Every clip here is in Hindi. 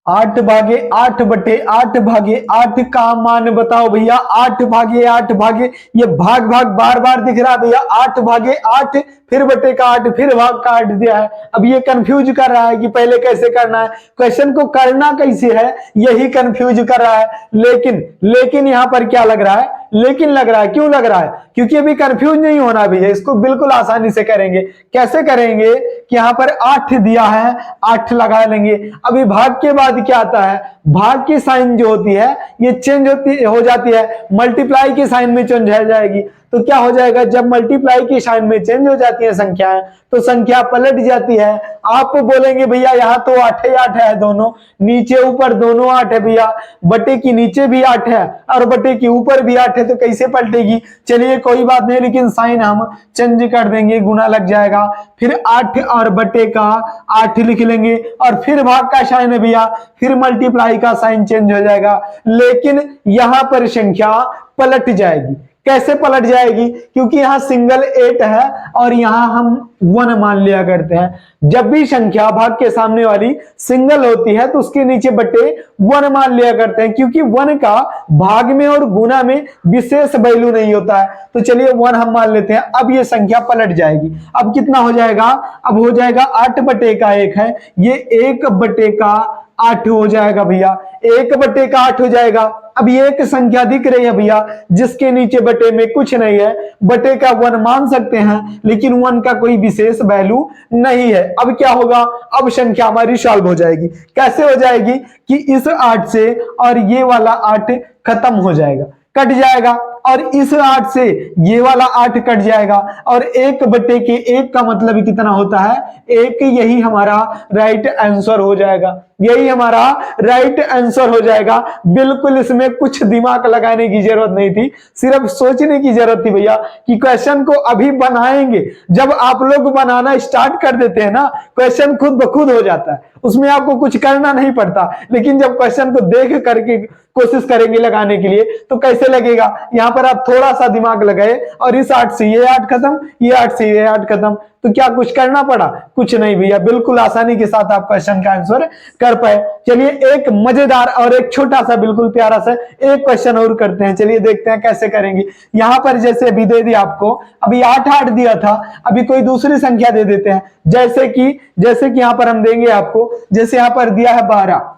8 भागे 8 बटे 8 भागे 8 का मान बताओ भैया। 8 भागे 8 भागे, ये भाग भाग बार बार दिख रहा है भैया। 8 भागे 8 फिर बटे का 8 फिर भाग का 8 दिया है। अब ये कंफ्यूज कर रहा है कि पहले कैसे करना है, क्वेश्चन को करना कैसे है, यही कंफ्यूज कर रहा है। लेकिन यहां पर क्या लग रहा है, लेकिन लग रहा है, क्यों लग रहा है, क्योंकि अभी कंफ्यूज नहीं होना भैया, इसको बिल्कुल आसानी से करेंगे। कैसे करेंगे कि यहां पर 8 दिया है, 8 लगा लेंगे। अभी भाग के बाद क्या आता है, भाग की साइन जो होती है ये चेंज हो जाती है, मल्टीप्लाई की साइन में चेंज हो जाएगी। तो क्या हो जाएगा, जब मल्टीप्लाई की साइन में चेंज हो जाती है संख्याएं, तो संख्या पलट जाती है। आप बोलेंगे भैया यहाँ तो 8 ही 8 है, दोनों नीचे ऊपर दोनों 8 है भैया, बटे की नीचे भी 8 है और बटे की ऊपर भी 8 है, तो कैसे पलटेगी। चलिए कोई बात नहीं, लेकिन साइन हम चेंज कर देंगे, गुना लग जाएगा। फिर 8 और बटे का 8 लिख लेंगे और फिर भाग का साइन है भैया, फिर मल्टीप्लाई का साइन चेंज हो जाएगा। लेकिन यहां पर संख्या पलट जाएगी। कैसे पलट जाएगी, क्योंकि यहां सिंगल 8 है और यहां हम 1 मान लिया करते हैं। जब भी संख्या भाग के सामने वाली सिंगल होती है तो उसके नीचे बटे 1 मान लिया करते हैं, क्योंकि 1 का भाग में और गुना में विशेष वैल्यू नहीं होता है। तो चलिए 1 हम मान लेते हैं। अब ये संख्या पलट जाएगी। अब कितना हो जाएगा, अब हो जाएगा 8 बटे का 1 है, ये 1 बटे का 8 हो जाएगा भैया, 1 बटे का 8 हो जाएगा। अब ये एक संख्या दिख रही है भैया जिसके नीचे बटे में कुछ नहीं है, बटे का 1 मान सकते हैं, लेकिन 1 का कोई विशेष वैल्यू नहीं है। अब क्या होगा, अब संख्या हमारी सॉल्व हो जाएगी। कैसे हो जाएगी कि इस 8 से और ये वाला 8 खत्म हो जाएगा, कट जाएगा, और इस 8 से ये वाला 8 कट जाएगा, और 1 बटे के 1 का मतलब कितना होता है, 1। यही हमारा राइट आंसर हो जाएगा, यही हमारा राइट आंसर हो जाएगा। बिल्कुल इसमें कुछ दिमाग लगाने की जरूरत नहीं थी, सिर्फ सोचने की जरूरत थी भैया कि क्वेश्चन को अभी बनाएंगे। जब आप लोग बनाना स्टार्ट कर देते हैं ना, क्वेश्चन खुद ब खुद हो जाता है, उसमें आपको कुछ करना नहीं पड़ता। लेकिन जब क्वेश्चन को देख करके कोशिश करेंगे लगाने के लिए तो कैसे लगेगा, यहां पर आप थोड़ा सा दिमाग लगाए और इस 8 से ये 8 खत्म, ये 8 से ये 8 खत्म, तो क्या कुछ करना पड़ा, कुछ नहीं भैया, बिल्कुल आसानी के साथ आप क्वेश्चन का आंसर कर पाए। चलिए एक मजेदार और एक छोटा सा बिल्कुल प्यारा सा एक क्वेश्चन और करते हैं। चलिए देखते हैं कैसे करेंगे। यहां पर जैसे अभी दे दिया आपको, अभी 8 8 दिया था, अभी कोई दूसरी संख्या दे देते हैं। जैसे कि यहां पर हम देंगे आपको, जैसे यहां पर दिया है 12,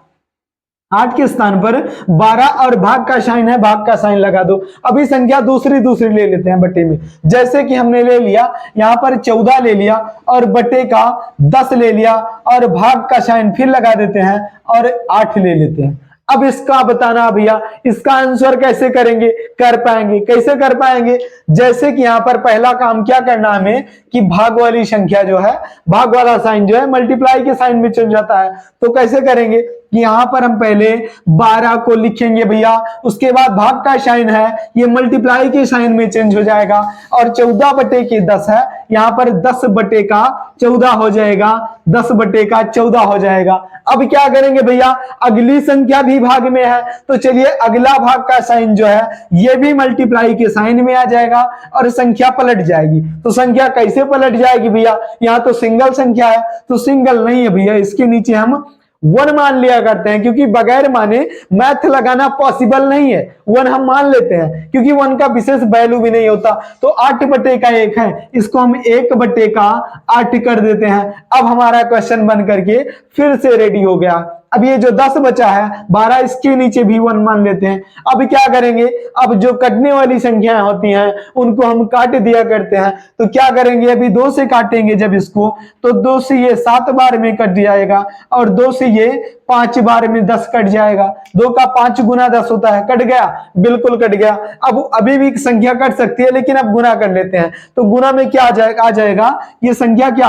8 के स्थान पर 12 और भाग का साइन है, भाग का साइन लगा दो। अभी संख्या दूसरी ले लेते हैं बटे में। जैसे कि हमने ले लिया यहां पर 14 ले लिया और बटे का 10 ले लिया और भाग का साइन फिर लगा देते हैं और 8 ले लेते हैं। अब इसका बताना भैया, इसका आंसर कैसे करेंगे, कर पाएंगे, कैसे कर पाएंगे। जैसे कि यहां पर पहला काम क्या करना हमें कि भाग वाली संख्या जो है, भाग वाला साइन जो है मल्टीप्लाई के साइन में चेंज जाता है। तो कैसे करेंगे कि यहां पर हम पहले 12 को लिखेंगे भैया, उसके बाद भाग का साइन है ये मल्टीप्लाई के साइन में चेंज हो जाएगा, और 14 बटे के 10 है, यहां पर 10 बटे का 14 हो जाएगा, 10 बटे का 14 हो जाएगा। अब क्या करेंगे भैया, अगली संख्या भी भाग में है, तो चलिए अगला भाग का साइन जो है ये भी मल्टीप्लाई के साइन में आ जाएगा और संख्या पलट जाएगी। तो संख्या कैसे पलट जाएगी भैया, यहां तो सिंगल संख्या है, तो सिंगल नहीं है भैया, इसके नीचे हम 1 मान लिया करते हैं, क्योंकि बगैर माने मैथ लगाना पॉसिबल नहीं है। 1 हम मान लेते हैं क्योंकि 1 का विशेष वैल्यू भी नहीं होता। तो 8 बटे का 1 है, इसको हम 1 बटे का 8 कर देते हैं। अब हमारा क्वेश्चन बन करके फिर से रेडी हो गया। अब ये जो 10 बचा है 12, इसके नीचे भी 1 मान लेते हैं। अब क्या करेंगे, अब जो कटने वाली संख्याएं होती हैं उनको हम काट दिया करते हैं। तो क्या करेंगे, अभी 2 से काटेंगे जब इसको, तो 2 से ये 7 बार में कट जाएगा और 2 से ये 5 बार में 10 कट जाएगा। 2 का 5 गुना 10 होता है, कट गया, बिल्कुल कट गया। अब अभी भी संख्या कट सकती है, लेकिन अब गुना कर लेते हैं। तो गुना में क्या आ जाएगा, ये संख्या क्या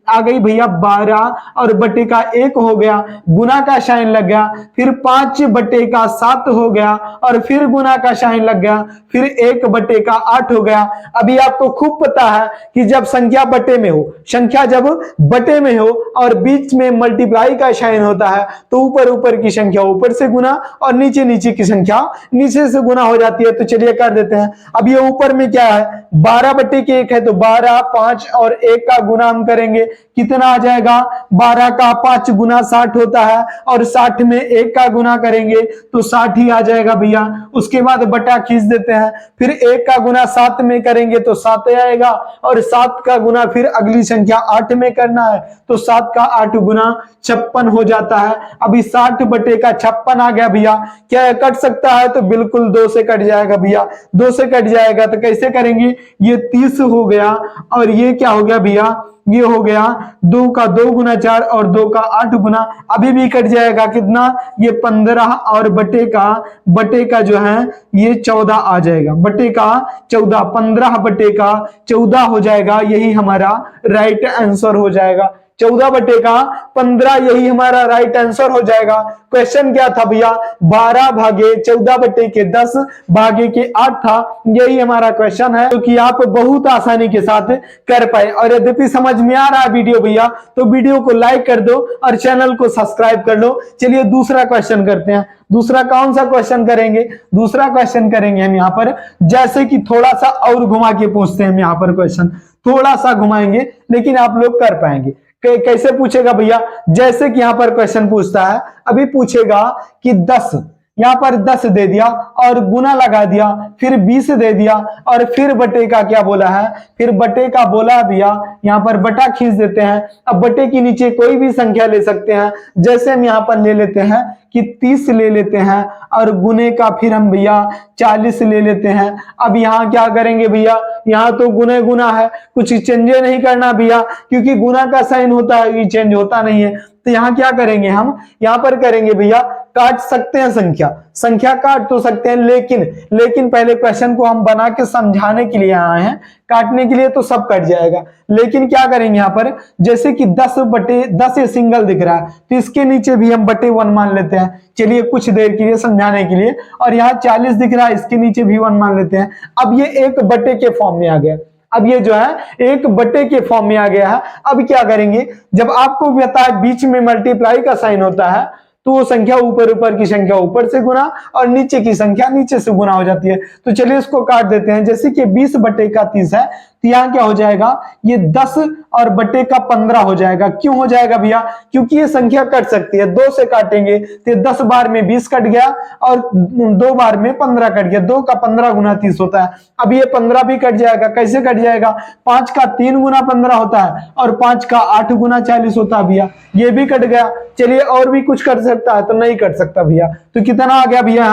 आ गई भैया 12 और बटे का 1 हो गया, गुना का साइन लग गया, फिर 5 बटे का 7 हो गया और फिर गुना का साइन लग गया, फिर 1 बटे का 8 हो गया। अभी आपको खूब पता है कि जब संख्या बटे में हो, संख्या जब बटे में हो और बीच में मल्टीप्लाई का साइन होता है, तो ऊपर ऊपर की संख्या ऊपर से गुना और नीचे नीचे की संख्या नीचे से गुना हो जाती है। तो चलिए कर देते हैं। अब ये ऊपर में क्या है, 12 बटे के 1 है, तो 12, 5 और 1 का गुना हम करेंगे, कितना आ जाएगा, 12 का 5 गुना 60 होता है और 60 में 1 का गुना करेंगे तो 60 ही आ जाएगा भैया। उसके बाद बटा खींच देते हैं, फिर 1 का गुना 7 में करेंगे तो 7 आएगा और 7 का गुना फिर अगली संख्या 8 में करना है तो 7 का 8 गुना 56 हो जाता है। अभी 60 बटे का 56 आ गया भैया। क्या कट सकता है? तो बिल्कुल 2 से कट जाएगा भैया, 2 से कट जाएगा तो कैसे करेंगे, ये 30 हो गया और ये क्या हो गया भैया, ये हो गया 2 का 2 गुना 4 और 2 का 8 गुना, अभी भी कट जाएगा कितना, ये 15 और बटे का जो है ये 14 आ जाएगा, बटे का 14, 15 बटे का 14 हो जाएगा, यही हमारा राइट आंसर हो जाएगा। 14 बटे का 15 यही हमारा राइट आंसर हो जाएगा। क्वेश्चन क्या था भैया, 12 भागे 14 बटे के 10 भागे के 8 था, यही हमारा क्वेश्चन है जो कि आप बहुत आसानी के साथ कर पाए। और यद्यपि समझ में आ रहा है वीडियो भैया तो वीडियो को लाइक कर दो और चैनल को सब्सक्राइब कर लो। चलिए दूसरा क्वेश्चन करते हैं। दूसरा कौन सा क्वेश्चन करेंगे, दूसरा क्वेश्चन करेंगे हम यहाँ पर, जैसे कि थोड़ा सा और घुमा के पूछते हैं हम यहाँ पर क्वेश्चन, थोड़ा सा घुमाएंगे लेकिन आप लोग कर पाएंगे। कैसे पूछेगा भैया, जैसे कि यहां पर क्वेश्चन पूछता है, अभी पूछेगा कि 10, यहां पर 10 दे दिया और गुना लगा दिया, फिर 20 दे दिया और फिर बटे का क्या बोला है, फिर बटे का बोला भैया, यहां पर बटा खींच देते हैं। अब बटे के नीचे कोई भी संख्या ले सकते हैं, जैसे हम यहां पर ले लेते हैं कि 30 ले लेते हैं और गुने का फिर हम भैया 40 ले लेते हैं। अब यहाँ क्या करेंगे भैया, यहाँ तो गुने गुना है, कुछ चेंजे नहीं करना भैया, क्योंकि गुना का साइन होता है, ये चेंज होता नहीं है। तो यहाँ क्या करेंगे, हम यहाँ पर करेंगे भैया, काट सकते हैं संख्या काट तो सकते हैं, लेकिन पहले क्वेश्चन को हम बना के समझाने के लिए आए हैं, काटने के लिए तो सब कट जाएगा। लेकिन क्या करेंगे यहाँ पर, जैसे कि 10 बटे 10 ये सिंगल दिख रहा है तो इसके नीचे भी हम बटे 1 मान लेते हैं, चलिए कुछ देर के लिए समझाने के लिए। और यहाँ 40 दिख रहा है, इसके नीचे भी 1 मान लेते हैं। अब ये एक बटे के फॉर्म में आ गया, अब ये जो है एक बटे के फॉर्म में आ गया है। अब क्या करेंगे, जब आपको पता है बीच में मल्टीप्लाई का साइन होता है तो वो संख्या ऊपर की संख्या ऊपर से गुना और नीचे की संख्या नीचे से गुना हो जाती है। तो चलिए इसको काट देते हैं, जैसे कि 20 बटे का 30 है तो यहाँ क्या हो जाएगा, ये 10 और बटे का 15 हो जाएगा। क्यों हो जाएगा भैया, क्योंकि ये संख्या कट सकती है, 2 से काटेंगे तो 10 बार में 20 कट गया और 2 बार में 15 कट गया, 2 का 15 गुना 30 होता है। अब ये 15 भी कट जाएगा, कैसे कट जाएगा, 5 का 3 गुना 15 होता है और 5 का 8 गुना 40 होता है भैया, ये भी कट गया। चलिए और भी कुछ कर सकता है तो नहीं कट सकता भैया, तो कितना आ गया भैया,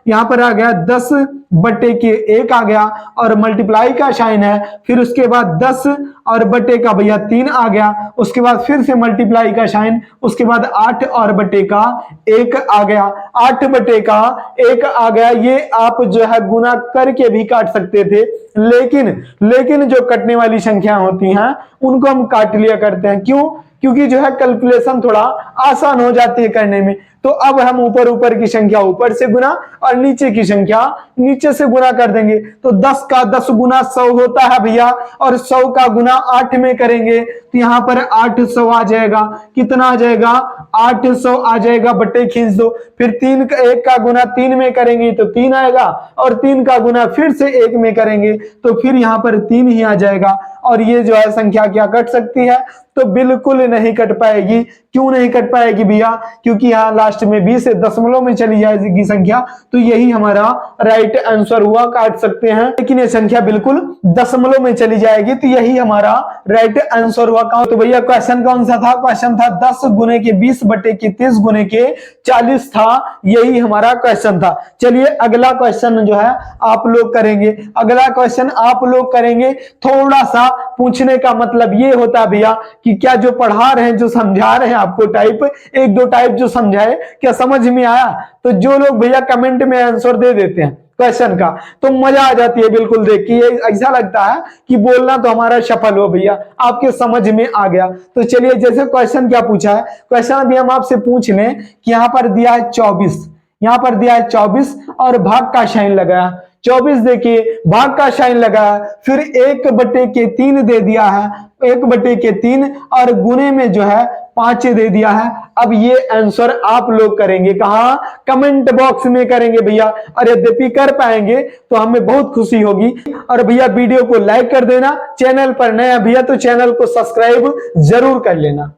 यहाँ पर आ गया 10 बटे के 1 आ गया और मल्टीप्लाई का साइन है, फिर उसके बाद 10 और बटे का भैया 3 आ गया, उसके बाद फिर से मल्टीप्लाई का साइन, उसके बाद 8 और बटे का 1 आ गया, 8 बटे का 1 आ गया। ये आप जो है गुना करके भी काट सकते थे, लेकिन जो कटने वाली संख्या होती हैं उनको हम काट लिया करते हैं। क्यों, क्योंकि जो है कैलकुलेशन थोड़ा आसान हो जाती है करने में। तो अब हम ऊपर की संख्या ऊपर से गुना और नीचे की संख्या नीचे से गुना कर देंगे। तो 10 का 10 गुना 100 होता है भैया, और 100 का गुना 8 में करेंगे तो यहाँ पर 800 आ जाएगा। कितना आ जाएगा, 800 आ जाएगा, बटे खींच दो। फिर 1 का गुना 3 में करेंगे तो 3 आएगा, और 3 का गुना फिर से 1 में करेंगे तो फिर यहाँ पर 3 ही आ जाएगा। और ये जो है संख्या क्या कट सकती है, तो बिल्कुल नहीं कट पाएगी। क्यों नहीं कट पाएगी भैया, क्योंकि यहाँ लास्ट में 20 दशमलव में चली जाएगी संख्या, तो यही हमारा राइट आंसर हुआ, काट सकते हैं लेकिन ये संख्या बिल्कुल दशमलव में चली जाएगी, तो यही हमारा राइट आंसर हुआ। तो भैया क्वेश्चन कौन सा था, क्वेश्चन था 10 गुने के 20 बटे के 30 गुने के 40 था, यही हमारा क्वेश्चन था। चलिए अगला क्वेश्चन जो है आप लोग करेंगे, अगला क्वेश्चन आप लोग करेंगे। थोड़ा सा पूछने का मतलब ये होता है भैया कि क्या जो पढ़ा रहे हैं, जो समझा रहे हैं आपको टाइप 1-2 टाइप जो समझाए, क्या समझ में आया। तो जो लोग भैया कमेंट में आंसर दे देते हैं क्वेश्चन का तो मजा आ जाती है बिल्कुल देख के, ऐसा लगता है कि बोलना तो हमारा सफल हो भैया, आपके समझ में आ गया। तो चलिए जैसे क्वेश्चन क्या पूछा है, क्वेश्चन अभी हम आपसे पूछ लें कि यहाँ पर दिया है 24, यहाँ पर दिया है 24 और भाग का साइन लगाया, 24 देखिए भाग का साइन लगाया, फिर 1 बटे के 3 दे दिया है, 1 बटे के 3 और गुने में जो है 5 दे दिया है। अब ये आंसर आप लोग करेंगे कहां? कमेंट बॉक्स में करेंगे भैया। और यद्यपि कर पाएंगे तो हमें बहुत खुशी होगी। और भैया वीडियो को लाइक कर देना, चैनल पर नया भैया तो चैनल को सब्सक्राइब जरूर कर लेना।